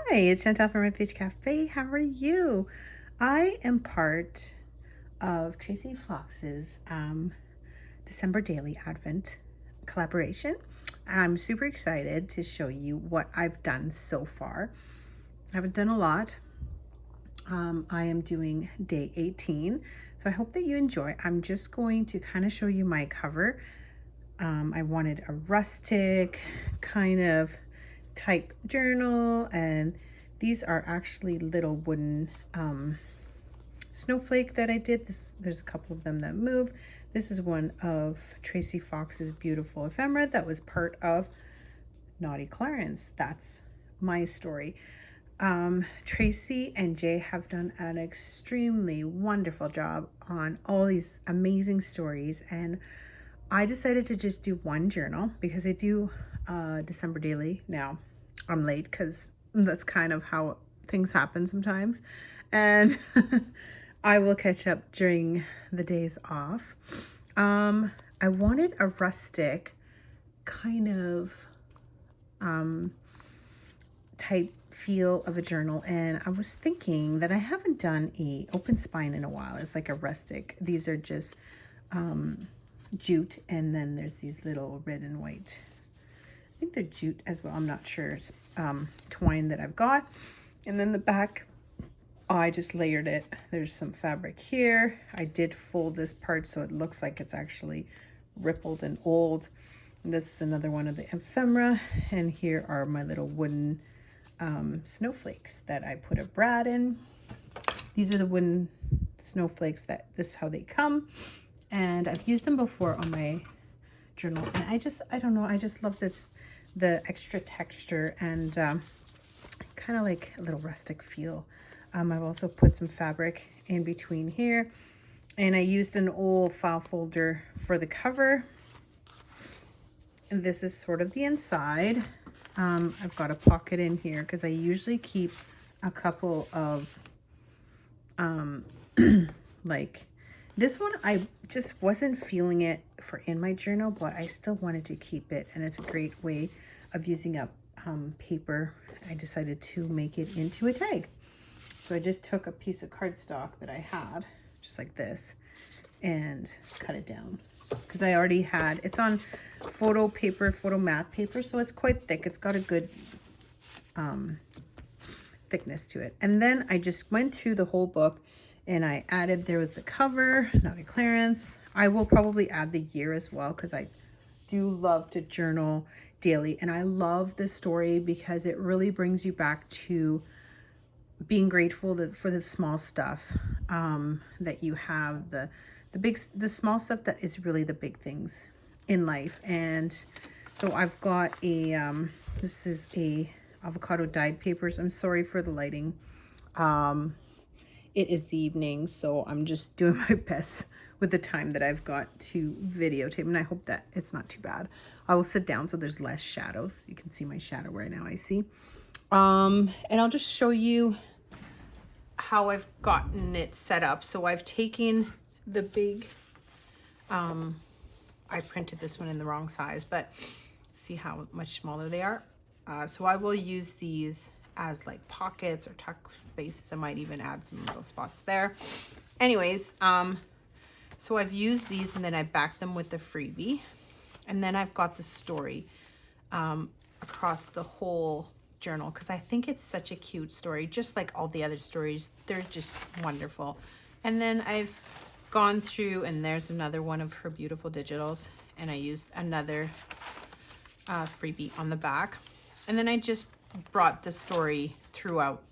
Hi, it's Chantal from Red Page Cafe. How are you? I am part of Tracy Fox's December Daily Advent collaboration. I'm super excited to show you what I've done so far. I haven't done a lot. I am doing day 18, so I hope that you enjoy. I'm just going to kind of show you my cover. I wanted a rustic kind of type journal, and these are actually little wooden snowflake that I did. There's a couple of them that move. This is one of Tracy Fox's beautiful ephemera that was part of Naughty Clarence. That's my story. Tracy and Jay have done an extremely wonderful job on all these amazing stories, and I decided to just do one journal because I do December daily now. I'm late because that's kind of how things happen sometimes, and I will catch up during the days off. I wanted a rustic kind of type feel of a journal, and I was thinking that I haven't done a open spine in a while. It's like a rustic. These are just jute, and then there's these little red and white, I think they're jute as well, I'm not sure, it's twine that I've got. And then the back, I just layered it. There's some fabric here. I did fold this part so it looks like it's actually rippled and old. And this is another one of the ephemera, and here are my little wooden snowflakes that I put a brad in. These are the wooden snowflakes that this is how they come, and I've used them before on my journal, and I don't know, I just love this, the extra texture, and kind of like a little rustic feel. I've also put some fabric in between here, and I used an old file folder for the cover, and this is sort of the inside. I've got a pocket in here because I usually keep a couple of like this one. I just wasn't feeling it for in my journal, but I still wanted to keep it, and it's a great way of using up paper. I decided to make it into a tag. So I just took a piece of cardstock that I had, just like this, and cut it down because I already had, it's on photo paper, photo matte paper, so it's quite thick. It's got a good thickness to it. And then I just went through the whole book, and I added, there was the cover, Naughty Clarence. I will probably add the year as well because I do love to journal daily, and I love this story because it really brings you back to being grateful for the small stuff that you have, the small stuff that is really the big things in life. And so I've got a this is a avocado dyed papers. I'm sorry for the lighting. It is the evening, so I'm just doing my best with the time that I've got to videotape, and I hope that it's not too bad. I will sit down so there's less shadows. You can see my shadow right now, I see. And I'll just show you how I've gotten it set up. So I've taken the big, I printed this one in the wrong size, but see how much smaller they are. So I will use these as like pockets or tuck spaces. I might even add some little spots there. Anyways, so I've used these, and then I backed them with the freebie. And then I've got the story across the whole journal because I think it's such a cute story, just like all the other stories. They're just wonderful. And then I've gone through, and there's another one of her beautiful digitals, and I used another freebie on the back. And then I just brought the story throughout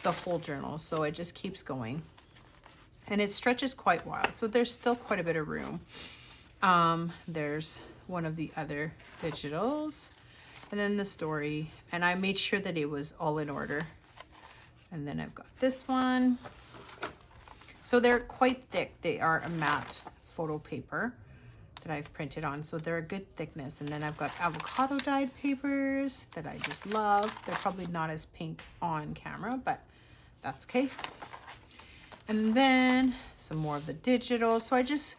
the whole journal, so it just keeps going, and it stretches quite wide, so there's still quite a bit of room. There's one of the other digitals, and then the story, and I made sure that it was all in order. And then I've got this one. So they're quite thick. They are a matte photo paper that I've printed on, so they're a good thickness. And then I've got avocado dyed papers that I just love. They're probably not as pink on camera, but that's okay. And then some more of the digital. So I just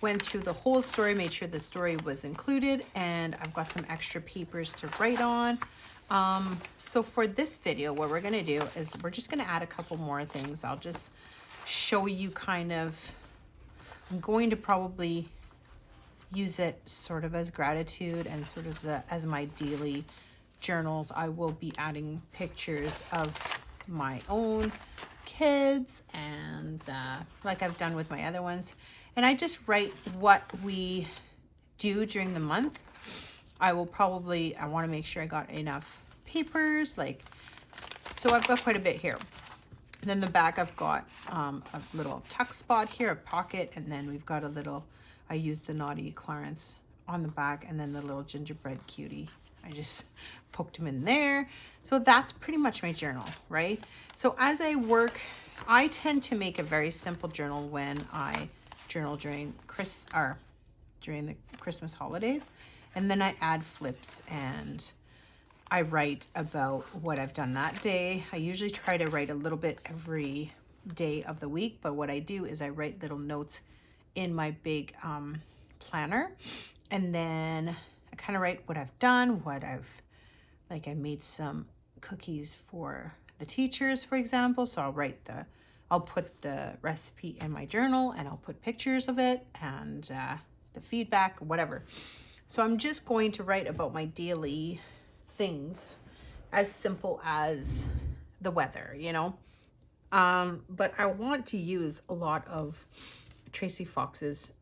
went through the whole story, made sure the story was included, and I've got some extra papers to write on. So for this video, what we're gonna do is we're just gonna add a couple more things. I'll just show you kind of, I'm going to probably use it sort of as gratitude and sort of as my daily journals. I will be adding pictures of my own kids and like I've done with my other ones. And I just write what we do during the month. I want to make sure I got enough papers, like, so I've got quite a bit here. And then the back, I've got a little tuck spot here, a pocket, and then we've got a little, I used the naughty Clarence on the back, and then the little gingerbread cutie. I just poked him in there. So that's pretty much my journal, right? So as I work, I tend to make a very simple journal when I journal during the Christmas holidays. And then I add flips and I write about what I've done that day. I usually try to write a little bit every day of the week, but what I do is I write little notes in my big planner, and then I kind of write what I've done, I made some cookies for the teachers, for example. So I'll put the recipe in my journal and I'll put pictures of it and the feedback, whatever. So I'm just going to write about my daily things, as simple as the weather, you know. But I want to use a lot of Tracy Fox's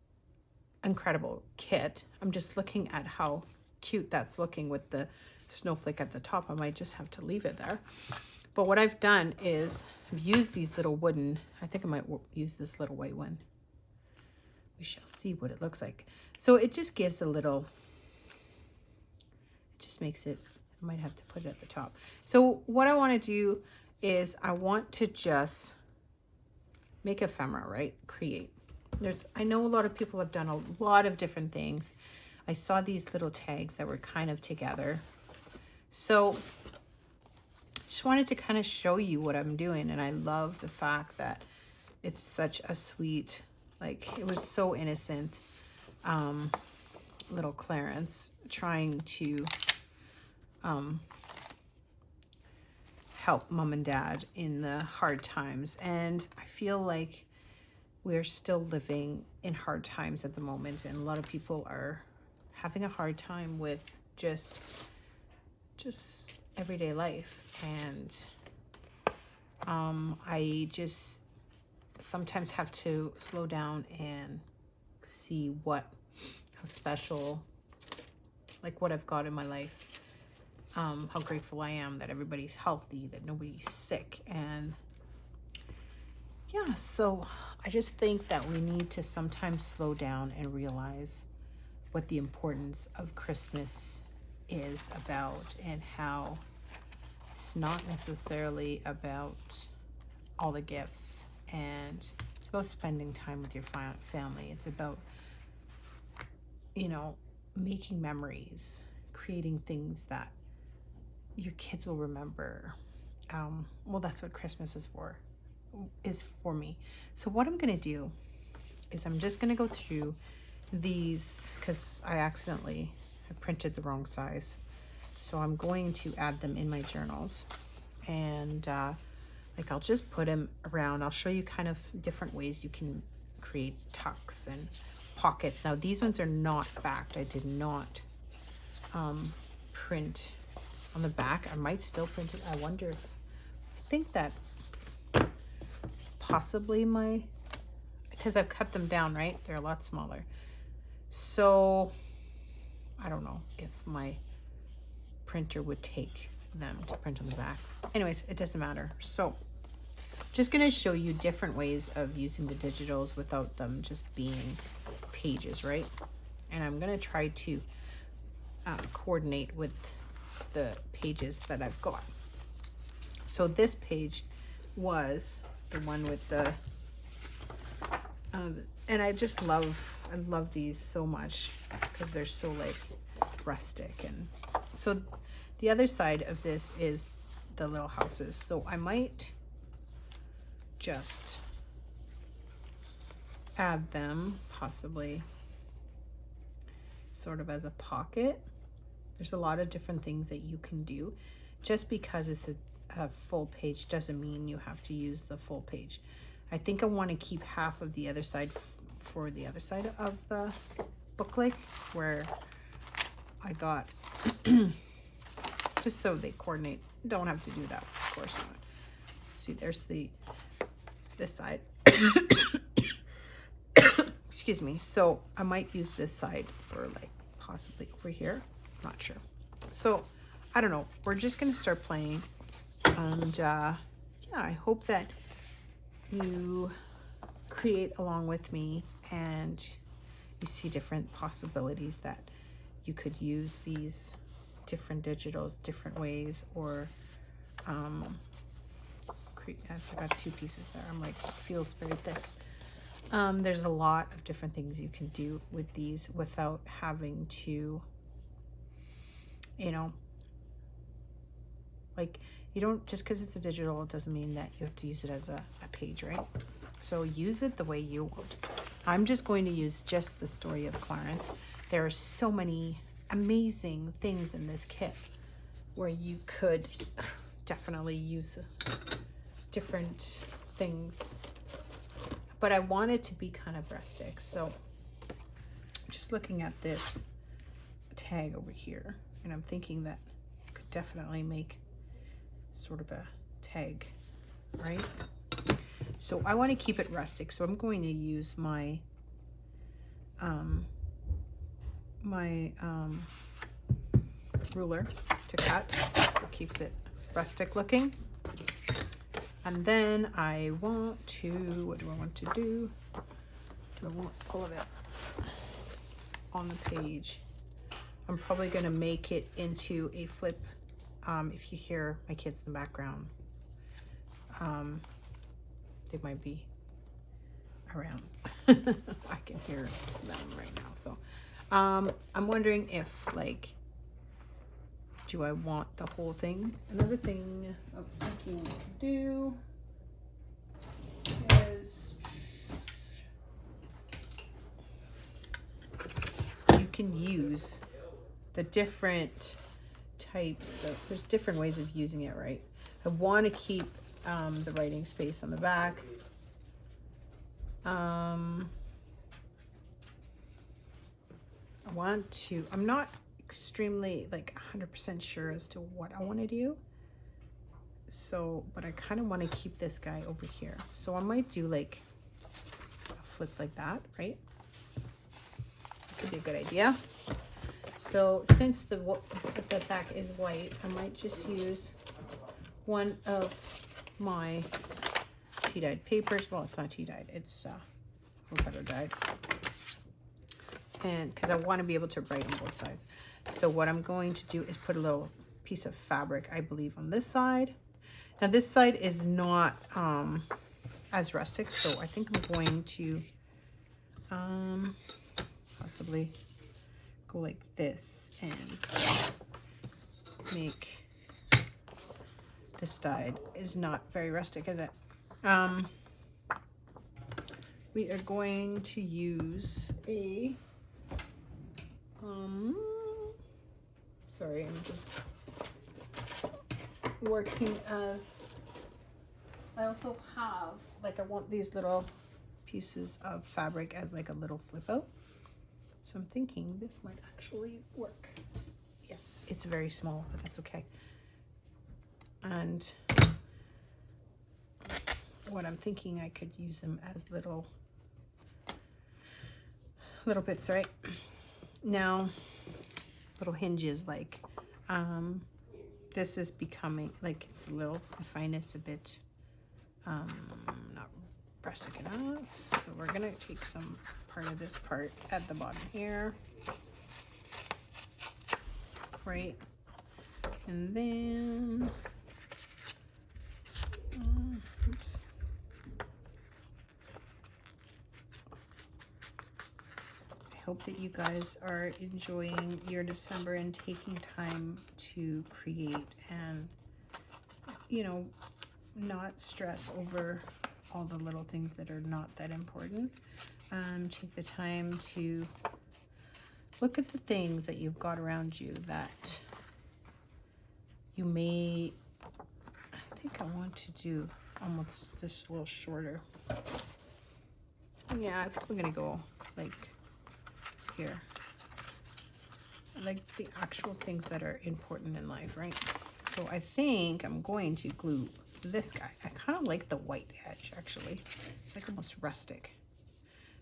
incredible kit. I'm just looking at how cute that's looking with the snowflake at the top. I might just have to leave it there. But what I've done is I've used these little wooden, I think I might use this little white one. We shall see what it looks like. So it just gives a little, it just makes it, I might have to put it at the top. So what I want to do is I want to just make ephemera, right? Create. I know a lot of people have done a lot of different things. I saw these little tags that were kind of together. So just wanted to kind of show you what I'm doing. And I love the fact that it's such a sweet, like, it was so innocent. Little Clarence trying to help mom and dad in the hard times. And I feel like we're still living in hard times at the moment, and a lot of people are having a hard time with just everyday life. And I just sometimes have to slow down and see how special, like what I've got in my life, how grateful I am that everybody's healthy, that nobody's sick. And yeah, so I just think that we need to sometimes slow down and realize what the importance of Christmas is about, and how it's not necessarily about all the gifts, and it's about spending time with your family. It's about, you know, making memories, creating things that your kids will remember. Well, that's what Christmas is for me. So what I'm gonna do is I'm just gonna go through these, because I printed the wrong size. So I'm going to add them in my journals, and like I'll just put them around. I'll show you kind of different ways you can create tucks and pockets. Now these ones are not backed. I did not print on the back. I might still print it. I think that possibly because I've cut them down, right? They're a lot smaller. So I don't know if my printer would take them to print on the back. Anyways, it doesn't matter. So just going to show you different ways of using the digitals without them just being pages, right? And I'm going to try to coordinate with the pages that I've got. So this page was the one with the and I love these so much because they're so like rustic. And so the other side of this is the little houses. So I might just add them possibly sort of as a pocket. There's a lot of different things that you can do. just because it's a full page doesn't mean you have to use the full page. I think I want to keep half of the other side for the other side of the booklet where I got, just so they coordinate. Don't have to do that, of course not. See, there's this side. Excuse me. So I might use this side for like possibly over here. Not sure. So I don't know. We're just going to start playing. And yeah, I hope that you create along with me and you see different possibilities that you could use these different digitals different ways, or I got 2 pieces there. I'm like, it feels very thick. There's a lot of different things you can do with these without having to, you know, like, you don't, just because it's a digital, it doesn't mean that you have to use it as a page, right? So use it the way you want. I'm just going to use just the story of Clarence. There are so many amazing things in this kit where you could definitely use different things. But I want it to be kind of rustic. So just looking at this tag over here, and I'm thinking that I could definitely make sort of a tag, right? So I want to keep it rustic, so I'm going to use my ruler to cut, so it keeps it rustic looking. And then I want to, what do I want to do? Do I want all of it on the page? I'm probably going to make it into a flip. If you hear my kids in the background, they might be around. I can hear them right now. So I'm wondering if, like, do I want the whole thing? Another thing I was thinking to do is you can use the different types of, there's different ways of using it, right? I want to keep the writing space on the back. I want to, I'm not extremely like 100% sure as to what I want to do. So, but I kind of want to keep this guy over here. So I might do like a flip like that, right? That could be a good idea. So since the back is white, I might just use one of my tea-dyed papers. Well, it's not tea-dyed, it's avocado dyed. And because I want to be able to write on both sides. So what I'm going to do is put a little piece of fabric, I believe, on this side. Now this side is not as rustic, so I think I'm going to possibly go like this and make this side is not very rustic, is it? We are going to use a sorry, I'm just working as I also have, like, I want these little pieces of fabric as like a little flip out. So I'm thinking this might actually work. Yes, it's very small, but that's okay. And what I'm thinking, I could use them as little bits, right? Now, little hinges, like, this is becoming, like, it's a little, I find it's a bit, not rustic enough. So we're gonna take some part of this part at the bottom here, right? And then, oops. I hope that you guys are enjoying your December and taking time to create and, you know, not stress over all the little things that are not that important. Take the time to look at the things that you've got around you that you may, I think I want to do almost just a little shorter. Yeah, I think we're gonna go like here. Like the actual things that are important in life, right? So I think I'm going to glue this guy. I kind of like the white edge, actually. It's like almost rustic.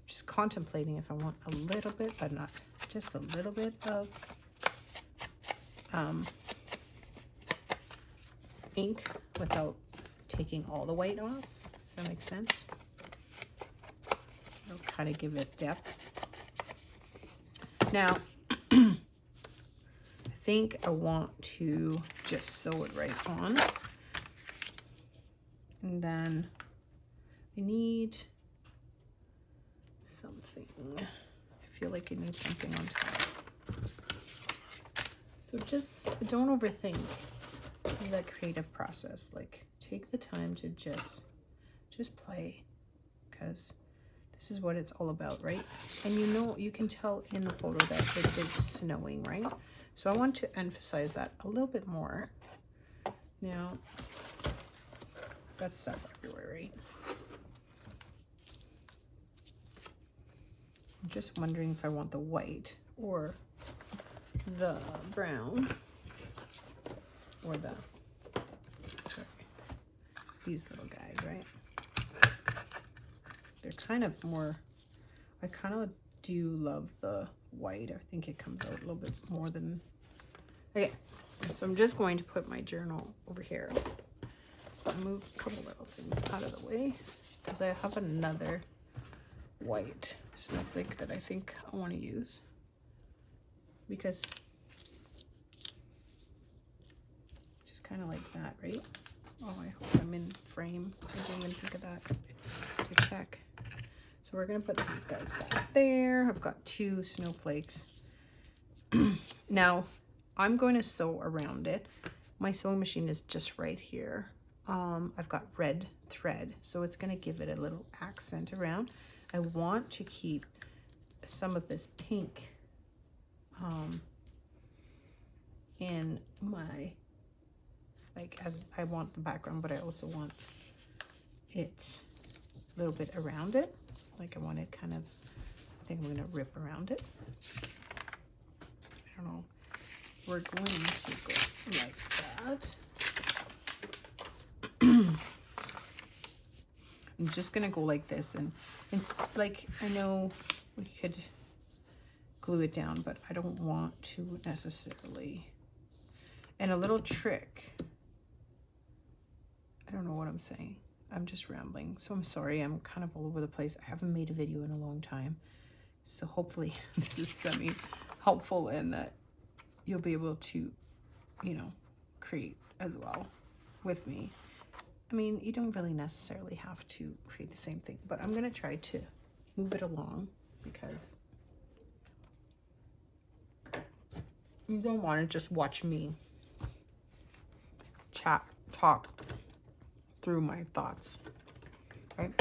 Just contemplating if I want a little bit, but not just a little bit of ink without taking all the white off, if that makes sense. It'll kind of give it depth. Now, I think I want to just sew it right on. And then I need something. I feel like I need something on top. So just don't overthink that creative process. Like, take the time to just play, because this is what it's all about, right? And you know, you can tell in the photo that it is snowing, right? So I want to emphasize that a little bit more. Now, got stuff everywhere, right? I'm just wondering if I want the white or the brown or the, sorry, these little guys, right? They're kind of more, I kind of do love the white. I think it comes out a little bit more than, okay. So I'm just going to put my journal over here. I'll move a couple little things out of the way because I have another white snowflake that I think I want to use, because just kind of like that, right? Oh, I hope I'm in frame. I didn't even think of that to check. So we're gonna put these guys back there. I've got 2 snowflakes. Now I'm going to sew around it. My sewing machine is just right here. I've got red thread, so it's gonna give it a little accent around. I want to keep some of this pink in my, like, as I want the background, but I also want it a little bit around it. Like, I want it kind of, I think I'm gonna rip around it. I don't know. We're going to go like that. I'm just gonna go like this, and it's like, I know we could glue it down, but I don't want to necessarily. And a little trick, I don't know what I'm saying. I'm just rambling, so I'm sorry. I'm kind of all over the place. I haven't made a video in a long time, so hopefully this is semi-helpful and that you'll be able to, you know, create as well with me. I mean, you don't really necessarily have to create the same thing, but I'm gonna try to move it along because you don't want to just watch me talk through my thoughts, right?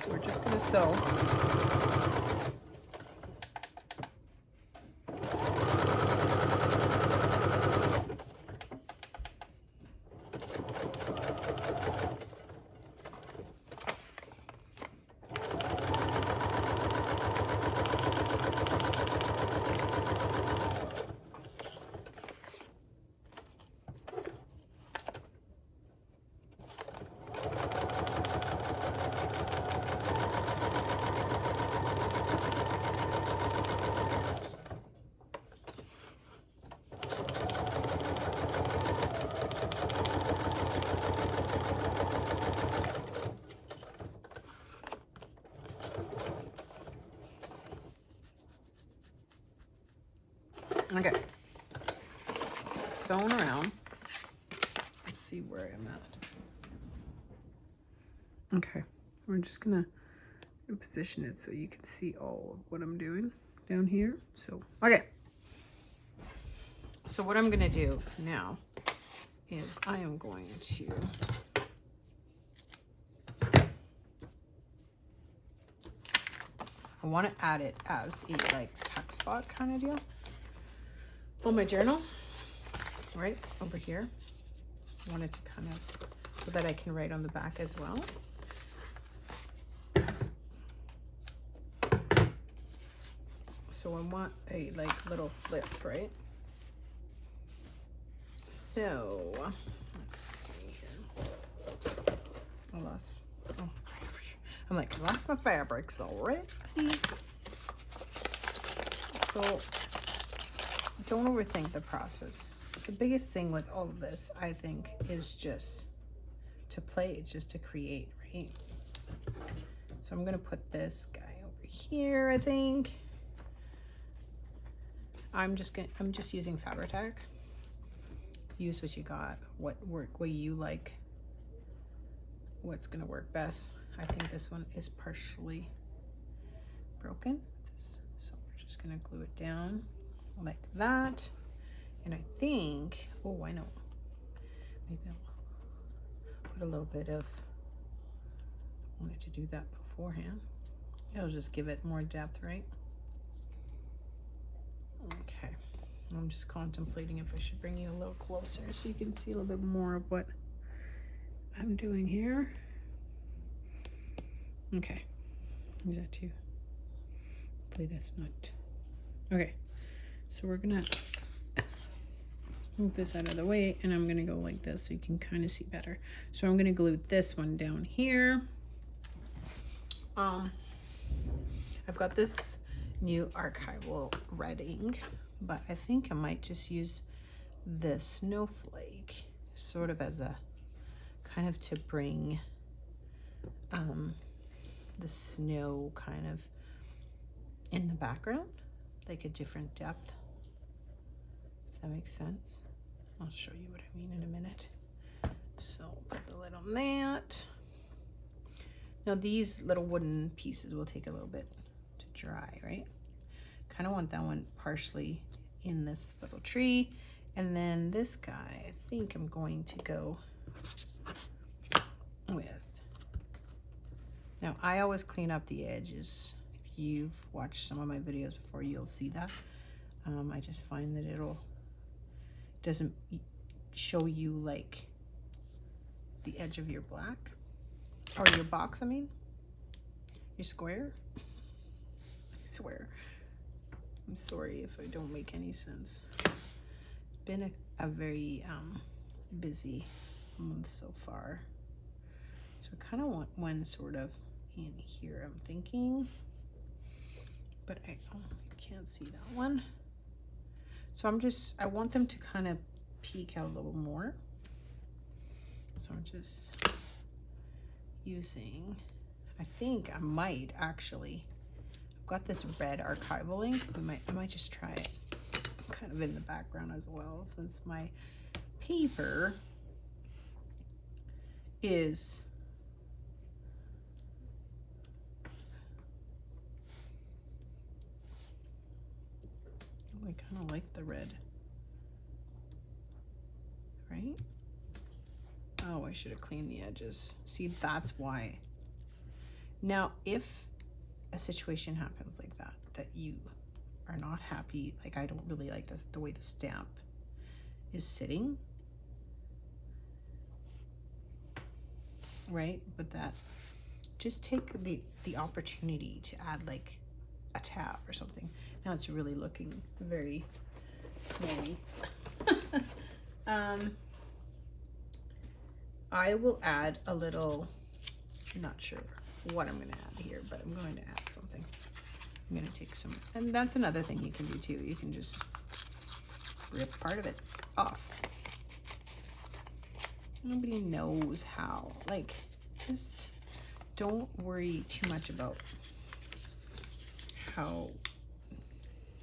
So we're just gonna sew. Okay, sewing around. Let's see where I'm at. Okay, we're just gonna position it so you can see all of what I'm doing down here. So, okay. So what I'm gonna do now is I am going to I want to add it as a like text spot kind of deal on my journal, right over here. I want it to kind of, so that I can write on the back as well. So I want a like little flip, right? So let's see here. I lost, oh, right over here. I'm like, I lost my fabrics already. So don't overthink the process. The biggest thing with all of this, I think, is just to play, just to create, right? So I'm gonna put this guy over here, I think. I'm just using Fabri-Tac. Use what you got, what you like, what's gonna work best. I think this one is partially broken, so we're just gonna glue it down like that. And I think, oh, I know, maybe I'll put a little bit of, I wanted to do that beforehand. It'll just give it more depth, right? Okay, I'm just contemplating if I should bring you a little closer so you can see a little bit more of what I'm doing here. Okay, is that too? Hopefully that's not. Okay, so we're gonna move this out of the way, and I'm gonna go like this so you can kind of see better. So I'm gonna glue this one down here. I've got this new archival red ink, but I think I might just use this snowflake sort of as a kind of to bring the snow kind of in the background, like a different depth, if that makes sense. I'll show you what I mean in a minute. So put a lid on that. Now these little wooden pieces will take a little bit to dry, right? Kind of want that one partially in this little tree. And then this guy, I think I'm going to go with. Now I always clean up the edges. If you've watched some of my videos before, you'll see that. I just find that doesn't show you like the edge of your black, or your box, I mean, your square. I swear. I'm sorry if I don't make any sense. It's been a very busy month so far. So I kind of want one sort of in here, I'm thinking. But I can't see that one. So I want them to kind of peek out a little more. So I'm just using, I think I might actually, I've got this red archival ink. I might just try it kind of in the background as well, since my paper is I kind of like the red, right? Oh, I should have cleaned the edges. See, that's why. Now, if a situation happens like that, that you are not happy, like I don't really like this, the way the stamp is sitting, right? But that, just take the opportunity to add like a tab or something. Now it's really looking very snowy. I will add a little, I'm not sure what I'm gonna add here, but I'm going to add something. I'm gonna take some, and that's another thing you can do too. You can just rip part of it off. Nobody knows how. Like, just don't worry too much about how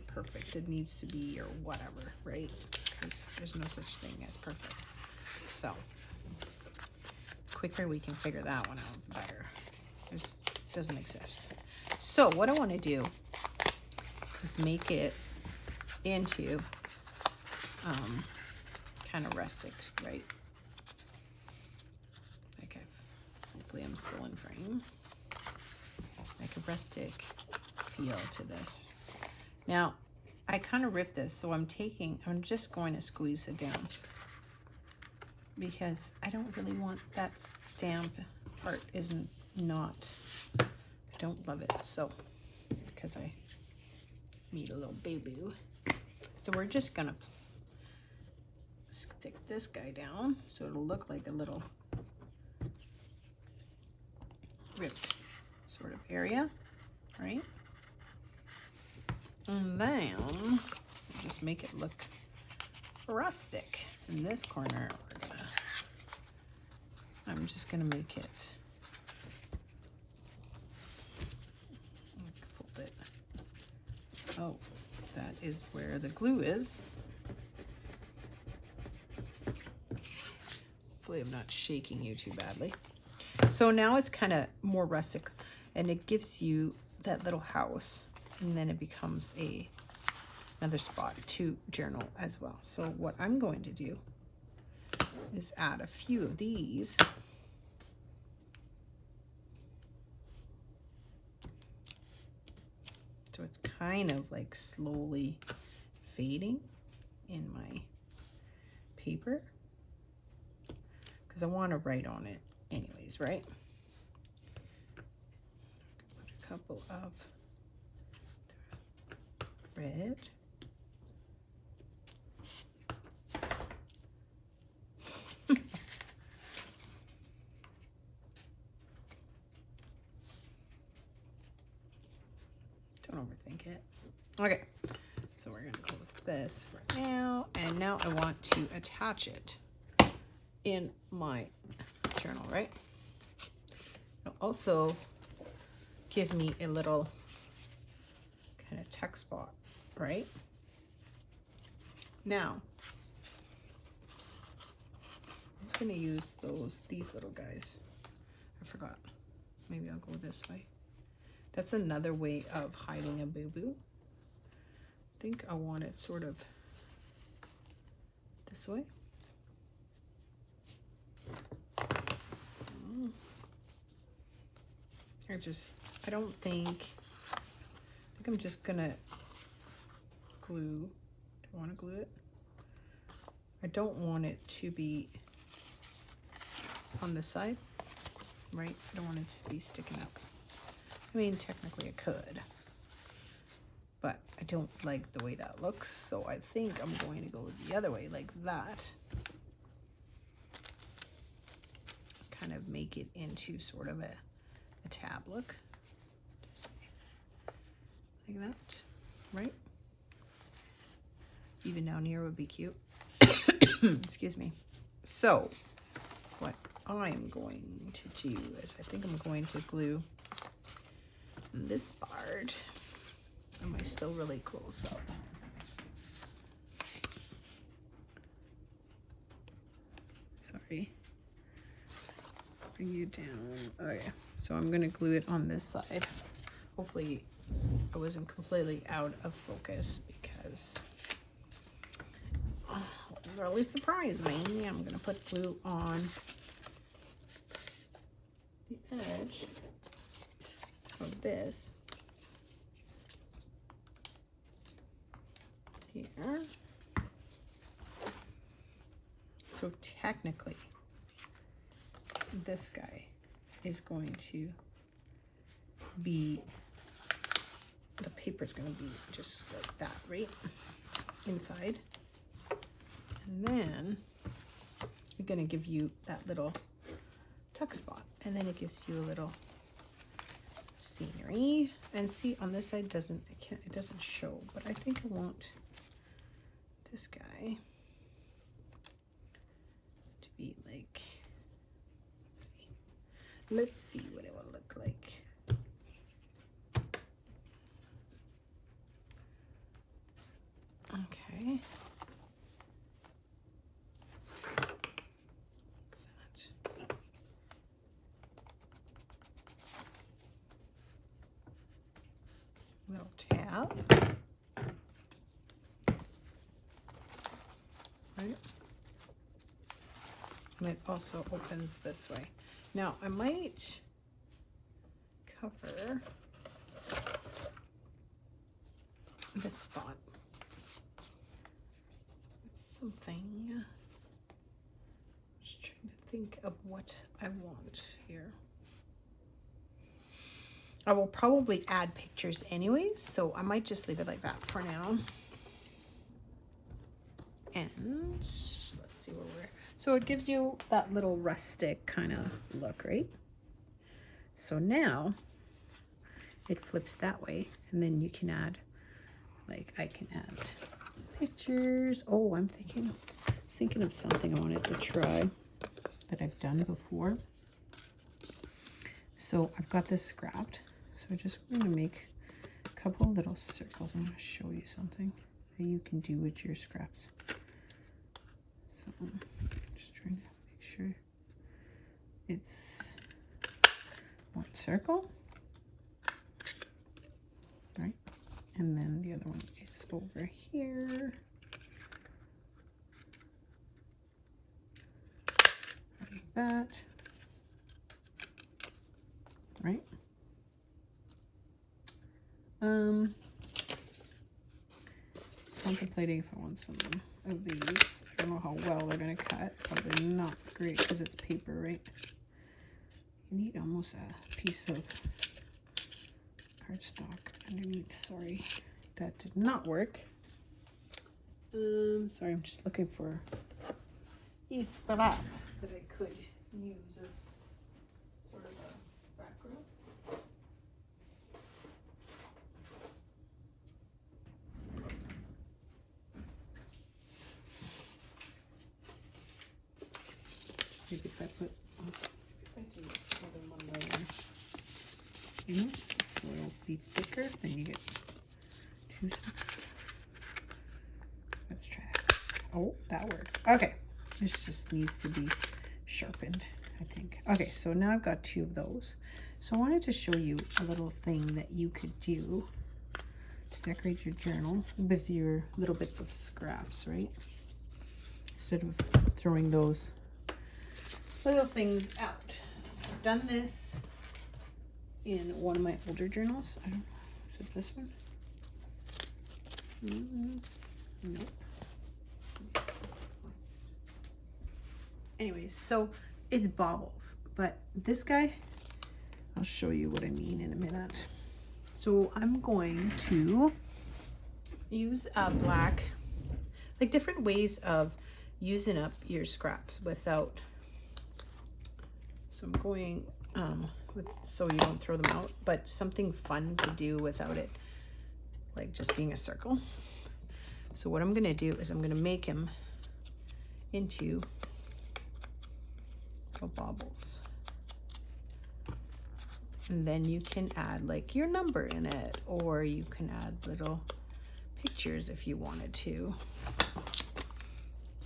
perfect it needs to be or whatever, right? Because there's no such thing as perfect. So the quicker we can figure that one out, the better. It doesn't exist. So what I want to do is make it into kind of rustic, right? Like hopefully I'm still in frame. Like a rustic feel to this. Now, I kind of ripped this, so I'm just going to squeeze it down because I don't really want that stamp part I don't love it. So, because I made a little boo-boo. So we're just gonna stick this guy down so it'll look like a little ripped sort of area, right? And then just make it look rustic. In this corner, I'm just gonna make it, fold it. Oh, that is where the glue is. Hopefully I'm not shaking you too badly. So now it's kind of more rustic and it gives you that little house, and then it becomes another spot to journal as well. So what I'm going to do is add a few of these. So it's kind of like slowly fading in my paper because I want to write on it anyways, right? Put a couple of red. Don't overthink it. Okay, so we're gonna close this for now, and now I want to attach it in my journal, right? It'll also give me a little kind of text spot, right? Now, I'm just gonna use these little guys. I forgot. Maybe I'll go this way. That's another way of hiding a boo-boo. I think I want it sort of this way. I think I'm just gonna glue. Do I want to glue it? I don't want it to be on this side, right? I don't want it to be sticking up. I mean, technically it could, but I don't like the way that looks, so I think I'm going to go the other way, like that. Kind of make it into sort of a tab look. Just like that, right? Even down here would be cute. Excuse me. So, what I'm going to do is I think I'm going to glue this part. Am I still really close up? Sorry. Bring you down. Okay, so I'm gonna glue it on this side. Hopefully I wasn't completely out of focus because it really surprised me. I'm gonna put glue on the edge of this here. So technically this guy is going to be, the paper's going to be just like that, right? Inside. And then we're going to give you that little tuck spot, and then it gives you a little scenery. And see, on this side it doesn't show, but I think I want this guy to be like, let's see what it will look like. Okay. Little tab. Right. And it also opens this way. Now I might cover this spot. It's something. Just trying to think of what I want here. I will probably add pictures anyways, so I might just leave it like that for now. And let's see where we're. So it gives you that little rustic kind of look, right? So now it flips that way, and then you can add, like I can add pictures. Oh, I was thinking of something I wanted to try that I've done before. So I've got this scrapped. So I'm just going to make a couple little circles. I'm going to show you something that you can do with your scraps. So I'm just trying to make sure it's one circle, right? And then the other one is over here. Like that. Right? Contemplating if I want some of these. I don't know how well they're gonna cut. Probably not great because it's paper, right? You need almost a piece of cardstock underneath. Sorry, that did not work. Sorry, I'm just looking for a strap that I could use as sort of a background. Maybe if I put, if I do more than one layer, you know, so it'll be thicker, then you get two sticks. Let's try that. Oh, that worked. Okay, this just needs to be sharpened, I think. Okay, so now I've got two of those. So I wanted to show you a little thing that you could do to decorate your journal with your little bits of scraps, right? Instead of throwing those little things out. I've done this in one of my older journals. I don't know, is it this one? Nope. Anyways, so it's baubles, but this guy, I'll show you what I mean in a minute. So I'm going to use a black, like different ways of using up your scraps without. So I'm going so you don't throw them out, but something fun to do without it like just being a circle. So what I'm gonna do is I'm gonna make him into little baubles. And then you can add like your number in it, or you can add little pictures if you wanted to,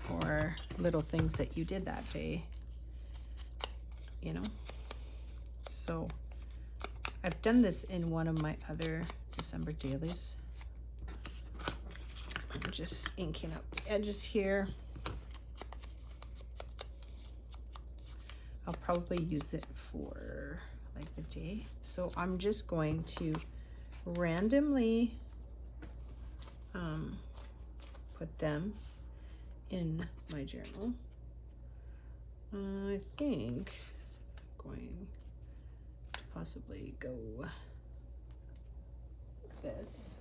or little things that you did that day, you know. So I've done this in one of my other December dailies. I'm just inking up the edges here. I'll probably use it for like the day. So I'm just going to randomly put them in my journal. I think I'm going to possibly go like this.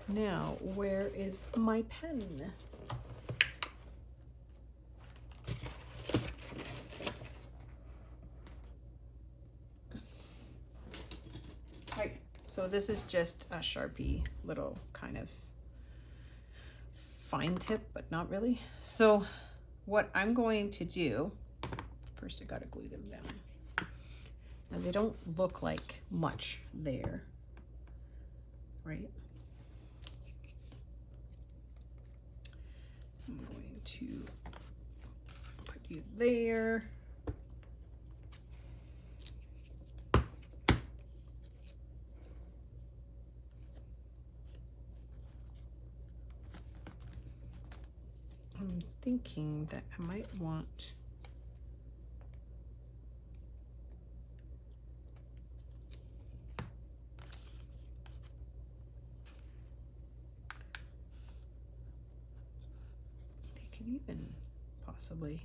Now, where is my pen? Right, so this is just a Sharpie little kind of fine tip, but not really. So what I'm going to do, first I gotta glue them down. Now they don't look like much there, right? I'm going to put you there. I'm thinking that I might want even possibly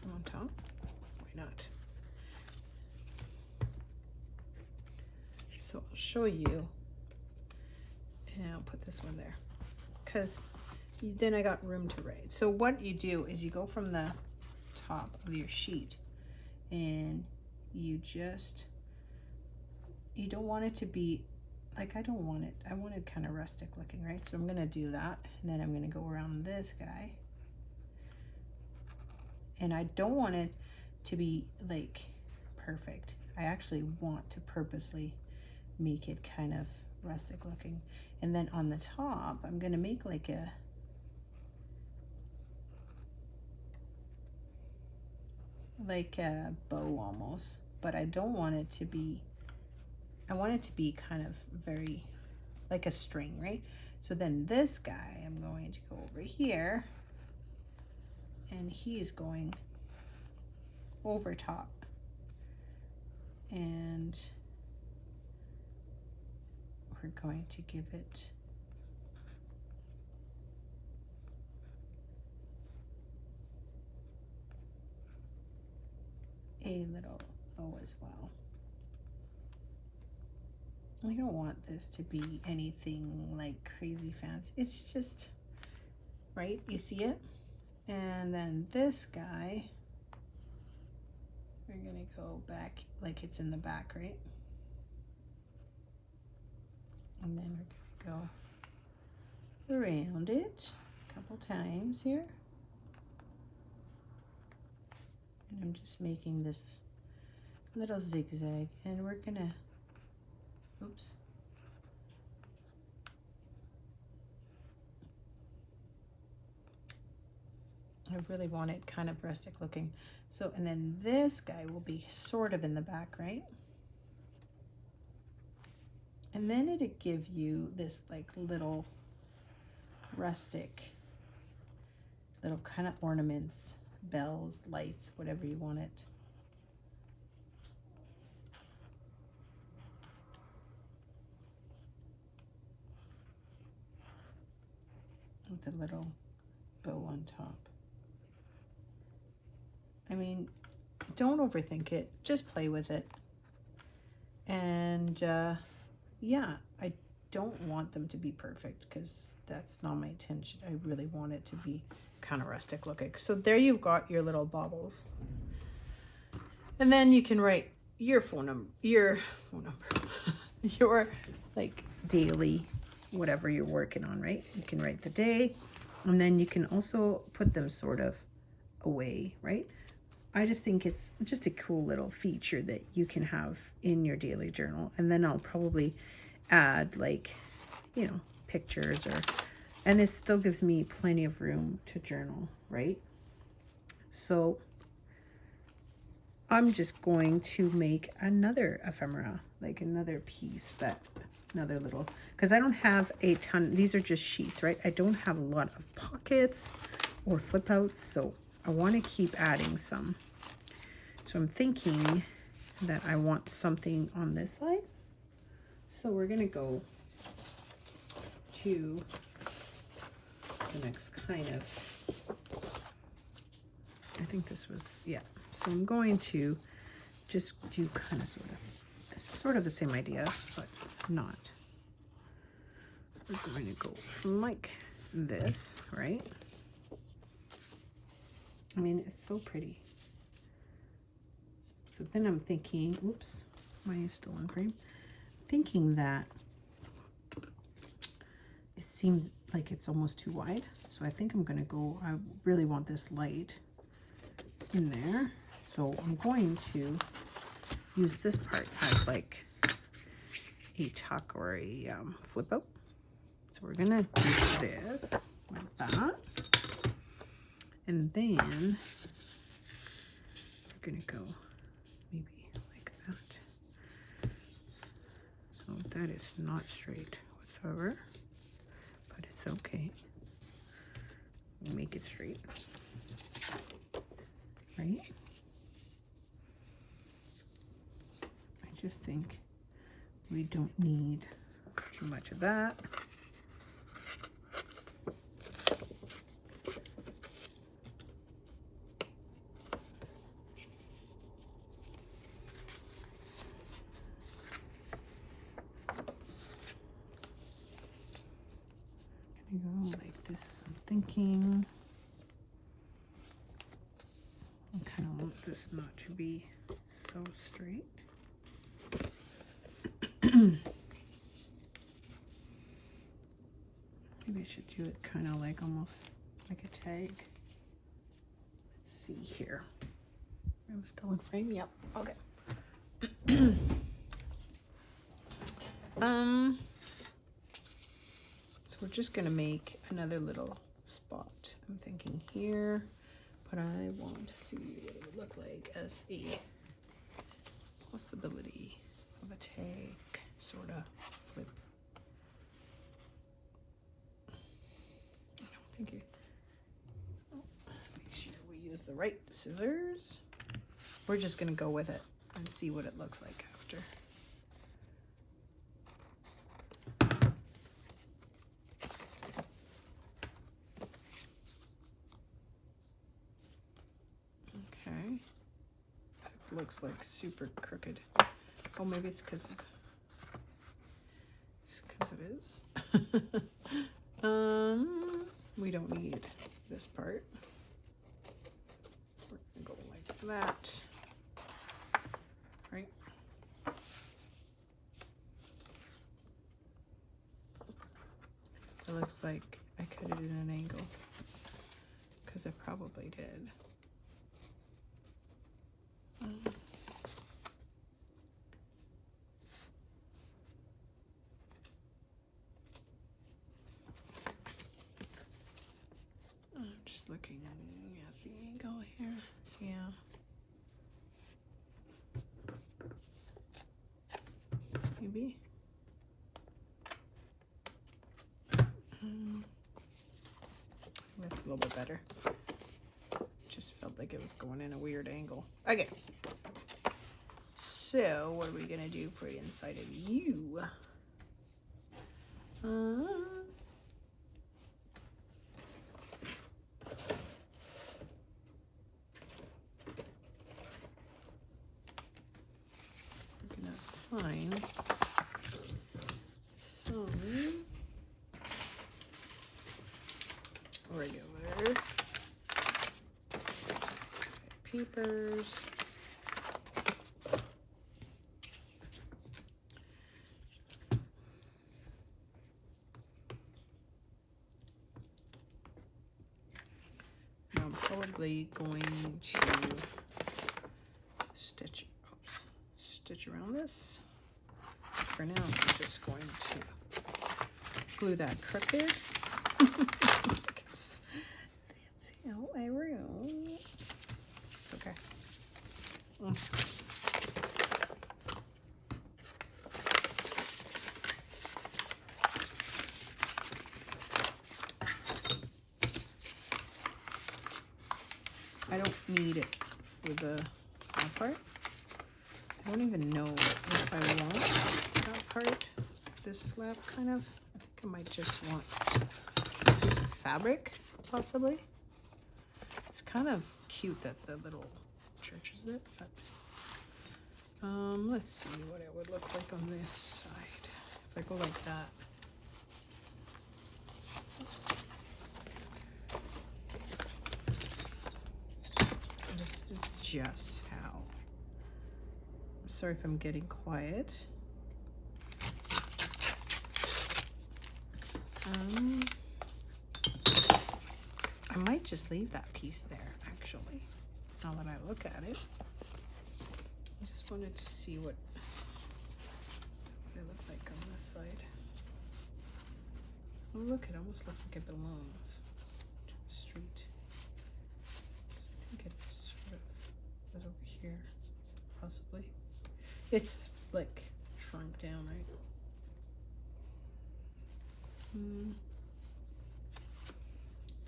on top. Why not? So I'll show you, and I'll put this one there because then I got room to write. So what you do is you go from the top of your sheet and you don't want it to be like, I want it kind of rustic looking, right? So I'm gonna do that, and then I'm gonna go around this guy, and I don't want it to be like perfect. I actually want to purposely make it kind of rustic looking. And then on the top, I'm gonna make like a bow almost, but I don't want it to be, I want it to be kind of very like a string, right? So then this guy, I'm going to go over here, and he's going over top, and we're going to give it a little bow as well. I don't want this to be anything like crazy fancy. It's just, right? You see it? And then this guy, we're gonna go back like it's in the back, right? And then we're gonna go around it a couple times here. And I'm just making this little zigzag, and we're gonna, oops. I really want it kind of rustic looking. So, and then this guy will be sort of in the back, right? And then it'll give you this like little rustic, little kind of ornaments, bells, lights, whatever you want it. With a little bow on top. I mean, don't overthink it, just play with it. And yeah, I don't want them to be perfect because that's not my intention. I really want it to be kind of rustic looking. So there you've got your little baubles. And then you can write your phone number, your like daily, whatever you're working on, right? You can write the day, and then you can also put them sort of away, right? I just think it's just a cool little feature that you can have in your daily journal. And then I'll probably add like, you know, pictures and it still gives me plenty of room to journal, right? So I'm just going to make another ephemera, like another piece another little, because I don't have a ton, these are just sheets, right? I don't have a lot of pockets or flip outs, so I want to keep adding some. So I'm thinking that I want something on this side. So we're going to go to the next kind of, I think this was, yeah. So I'm going to just do kind of sort of the same idea, but not. We're going to go like this, right? I mean, it's so pretty. So then I'm thinking, oops, mine is still in frame. Thinking that it seems like it's almost too wide. So I think I'm gonna go, I really want this light in there. So I'm going to use this part as like a tuck or a flip out. So we're gonna do this like that. And then we're gonna go maybe like that. So that is not straight whatsoever, but it's okay. We'll make it straight, right? I just think we don't need too much of that. you go, like this. I'm thinking I kind of want this not to be so straight. Maybe I should do it kind of like almost like a tag. Let's see here. I'm still in frame. Yep. Okay. So we're just gonna make another little spot. I'm thinking here, but I want to see what it would look like as a possibility of a tag, sort of flip. I don't think you. Oh, make sure we use the right scissors. We're just gonna go with it and see what it looks like after. Okay. It looks like super crooked. Oh, maybe it's because it is. We don't need this part. We're gonna go like that. Right? It looks like I cut it in an angle because I probably did. I'm just looking at the angle here. Yeah. Maybe. That's a little bit better. Just felt like it was going in a weird angle. Okay. So what are we gonna do for the inside of you? I'm gonna find some regular papers. Now I'm probably going to stitch around this. For now, I'm just going to glue that crooked. Because that's how I roll. It's okay. I don't need it for the top part. I don't even know if I want that part, this flap kind of. I think I might just want a piece of fabric, possibly. It's kind of cute that the little church is it, but let's see what it would look like on this side. If I go like that. This is just how. I'm sorry if I'm getting quiet. I might just leave that piece there, actually, now that I look at it. I just wanted to see what it looked like on this side. Oh, look, it almost looks like it belongs to the street. I think it's sort of right over here, possibly. It's like shrunk down, right?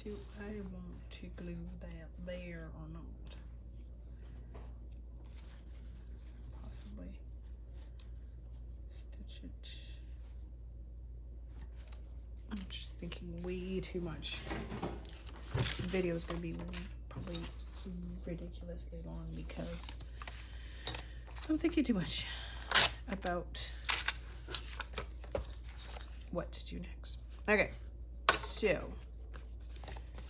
Do I want to glue that there or not? Possibly. Stitch it. I'm just thinking way too much. This video is going to be probably ridiculously long because I'm thinking too much about what to do next. Okay, So,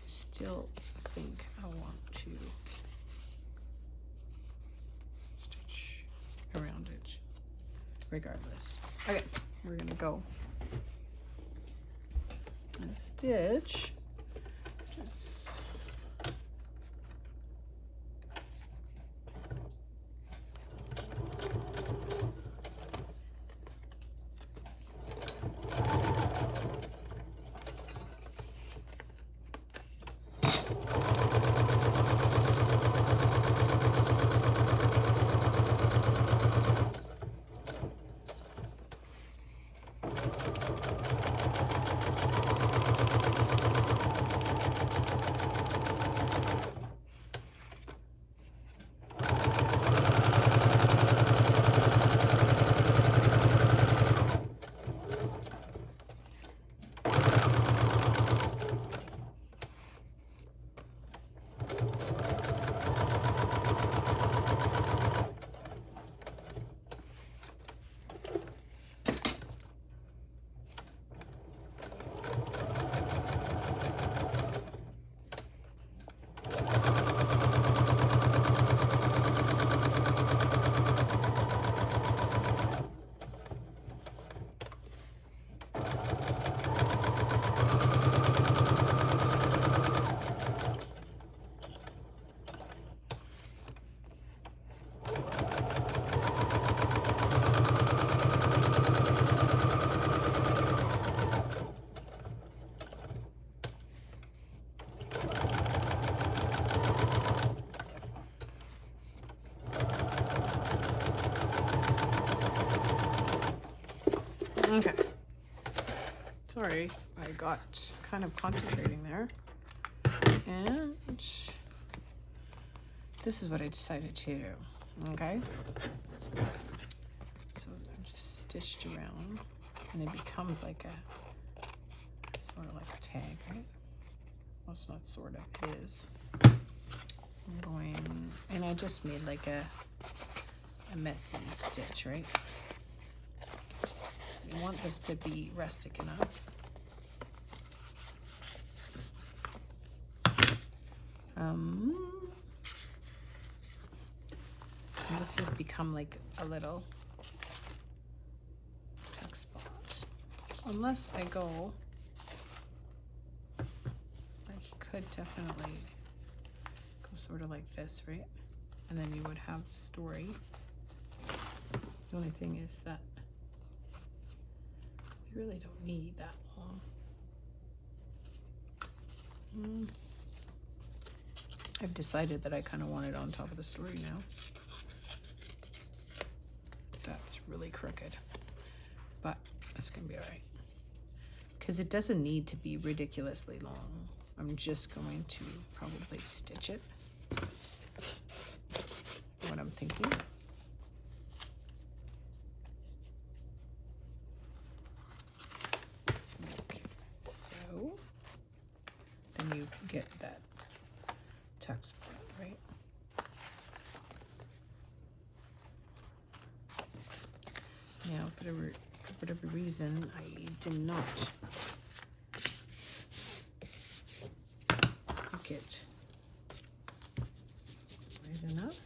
still think I want to stitch around it regardless. Okay, we're gonna go and stitch just okay. Sorry, I got kind of concentrating there. And this is what I decided to do. Okay. So I'm just stitched around and it becomes like a sort of like a tag, right? Well, it's not sort of, it is. I'm going, and I just made like a messy stitch, right? You want this to be rustic enough. This has become like a little tuck spot. Unless I go, I could definitely go sort of like this, right? And then you would have story. The only thing is that we really don't need that long. I've decided that I kind of want it on top of the story now. That's really crooked, but that's gonna be all right. Because it doesn't need to be ridiculously long. I'm just going to probably stitch it. What I'm thinking. Okay, so then you get that tuck spot, right? Now, for whatever reason, I did not make it right enough.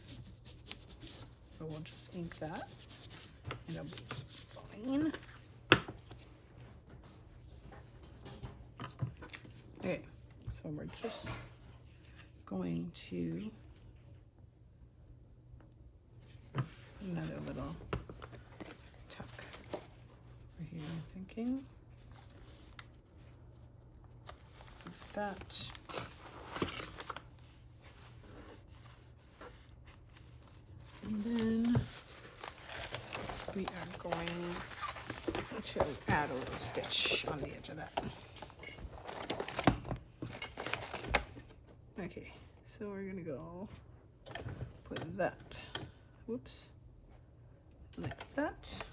So we'll just ink that, and it'll be fine. Okay, so we're just going to another little tuck over here, I'm thinking. Like that. And then we are going to add a little stitch on the edge of that. Okay, so we're gonna go put that, whoops, like that.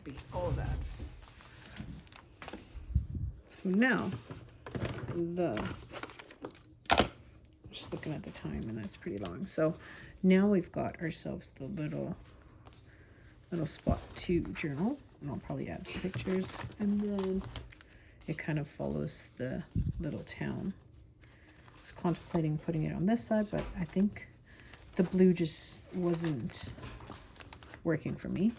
be all of that. So now, just looking at the time, and that's pretty long. So now we've got ourselves the little spot 2 journal, and I'll probably add some pictures, and then it kind of follows the little town. I was contemplating putting it on this side, but I think the blue just wasn't working for me.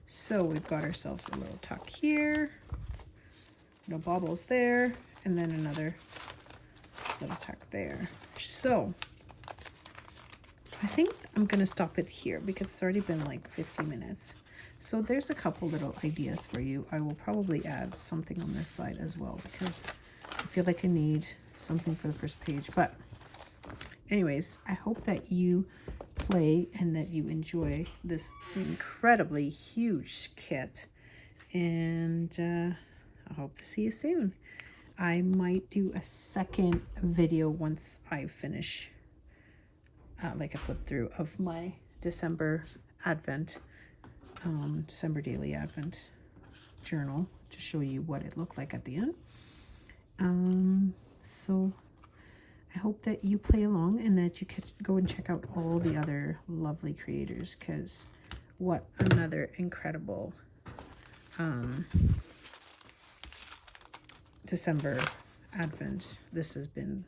So we've got ourselves a little tuck here, no baubles there, and then another little tuck there. So I think I'm gonna stop it here because it's already been like 50 minutes. So there's a couple little ideas for you. I will probably add something on this side as well because I feel like I need something for the first page. But anyways, I hope that you play and that you enjoy this incredibly huge kit. And I hope to see you soon. I might do a second video once I finish like a flip through of my December Advent, December Daily Advent journal to show you what it looked like at the end. So I hope that you play along and that you could go and check out all the other lovely creators, because what another incredible December Advent this has been.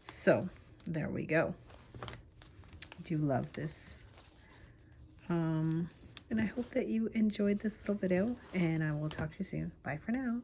So there we go. I do love this. And I hope that you enjoyed this little video, and I will talk to you soon. Bye for now.